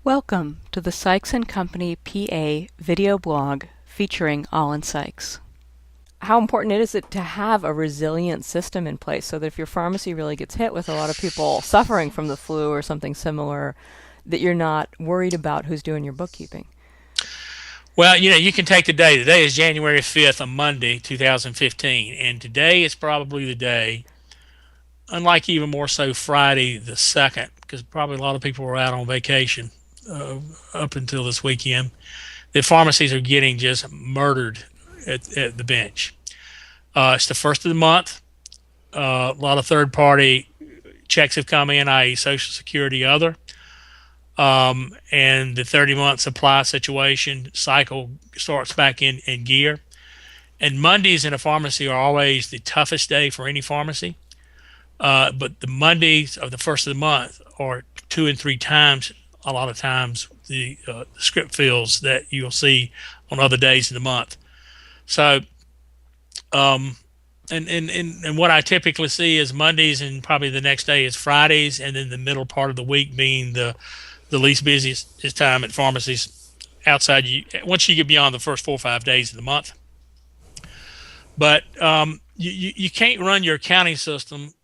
Welcome to the Sykes & Company PA video blog featuring Olin Sykes. How important is it to have a resilient system in place so that if your pharmacy really gets hit with a lot of people suffering from the flu or something similar, that you're not worried about who's doing your bookkeeping? Well, you can take the day. Today is January 5th, a Monday, 2015, and today is probably the day, unlike even more so Friday the 2nd, because probably a lot of people were out on vacation up until this weekend, the pharmacies are getting just murdered at the bench. It's the first of the month. A lot of third-party checks have come in, i.e. Social Security, other. And the 30-month supply situation cycle starts back in gear. And Mondays in a pharmacy are always the toughest day for any pharmacy. But the Mondays of the first of the month are 2 and 3 times, a lot of times, the script fills that you'll see on other days of the month. So, and what I typically see is Mondays, and probably the next day is Fridays, and then the middle part of the week being the least busiest time at pharmacies outside once you get beyond the first 4 or 5 days of the month. But you can't run your accounting system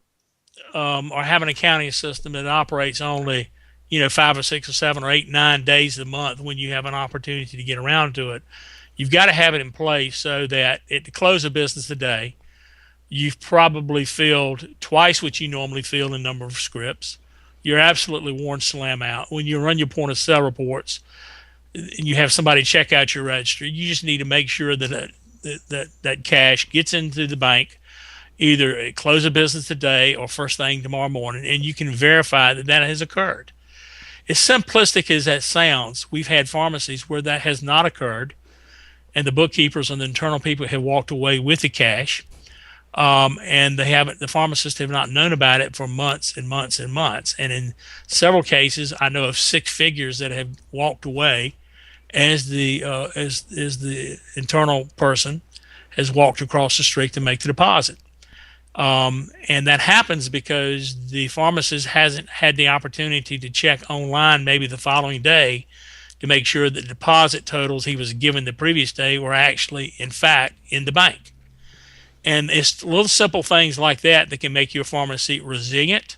or have an accounting system that operates only 5 or 6 or 7 or 8, 9 days of the month when you have an opportunity to get around to it. You've got to have it in place so that at the close of business today, you've probably filled twice what you normally fill in number of scripts. You're absolutely worn slam out. When you run your point of sale reports and you have somebody check out your registry, you just need to make sure that cash gets into the bank either at close of business today or first thing tomorrow morning, and you can verify that has occurred. As simplistic as that sounds, we've had pharmacies where that has not occurred, and the bookkeepers and the internal people have walked away with the cash, and the pharmacists have not known about it for months and months and months. And in several cases, I know of 6 figures that have walked away as the internal person has walked across the street to make the deposit. And that happens because the pharmacist hasn't had the opportunity to check online maybe the following day to make sure that the deposit totals he was given the previous day were actually, in fact, in the bank. And it's little simple things like that can make your pharmacy resilient.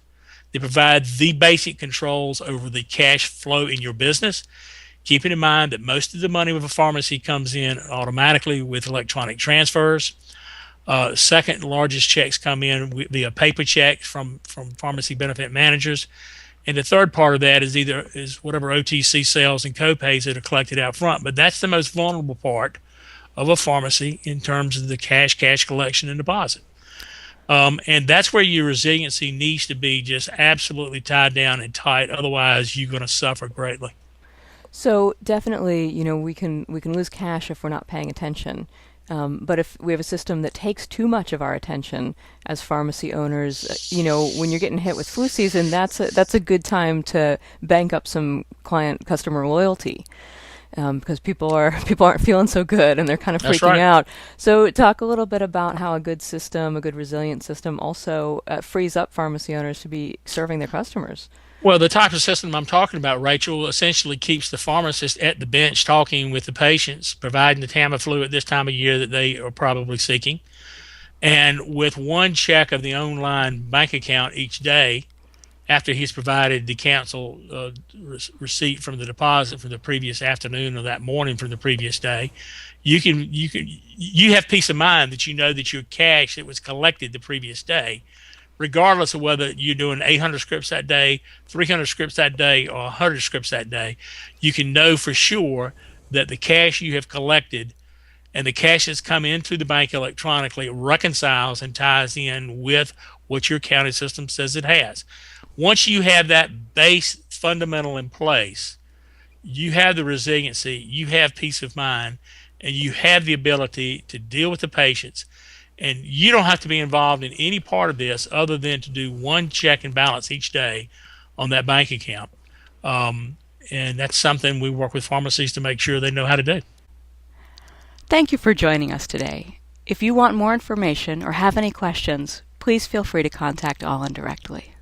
They provide the basic controls over the cash flow in your business, keeping in mind that most of the money with a pharmacy comes in automatically with electronic transfers. Second largest checks come in via paper checks from pharmacy benefit managers. And the third part of that is whatever OTC sales and copays that are collected out front. But that's the most vulnerable part of a pharmacy in terms of the cash collection and deposit. And that's where your resiliency needs to be just absolutely tied down and tight. Otherwise, you're going to suffer greatly. So definitely, we can lose cash if we're not paying attention. But if we have a system that takes too much of our attention as pharmacy owners, when you're getting hit with flu season, that's a good time to bank up some customer loyalty. Because people aren't feeling so good and they're kind of freaking out. So talk a little bit about how a good resilient system also frees up pharmacy owners to be serving their customers. Well, the type of system I'm talking about, Rachel, essentially keeps the pharmacist at the bench talking with the patients, providing the Tamiflu at this time of year that they are probably seeking. And with one check of the online bank account each day, after he's provided the cancel receipt from the deposit from the previous afternoon or that morning from the previous day, you have peace of mind that you know that your cash that was collected the previous day, regardless of whether you're doing 800 scripts that day, 300 scripts that day, or 100 scripts that day, you can know for sure that the cash you have collected and the cash that's come into the bank electronically reconciles and ties in with what your accounting system says it has. Once you have that base fundamental in place, you have the resiliency, you have peace of mind, and you have the ability to deal with the patients. And you don't have to be involved in any part of this other than to do one check and balance each day on that bank account. And that's something we work with pharmacies to make sure they know how to do. Thank you for joining us today. If you want more information or have any questions, please feel free to contact Olin directly.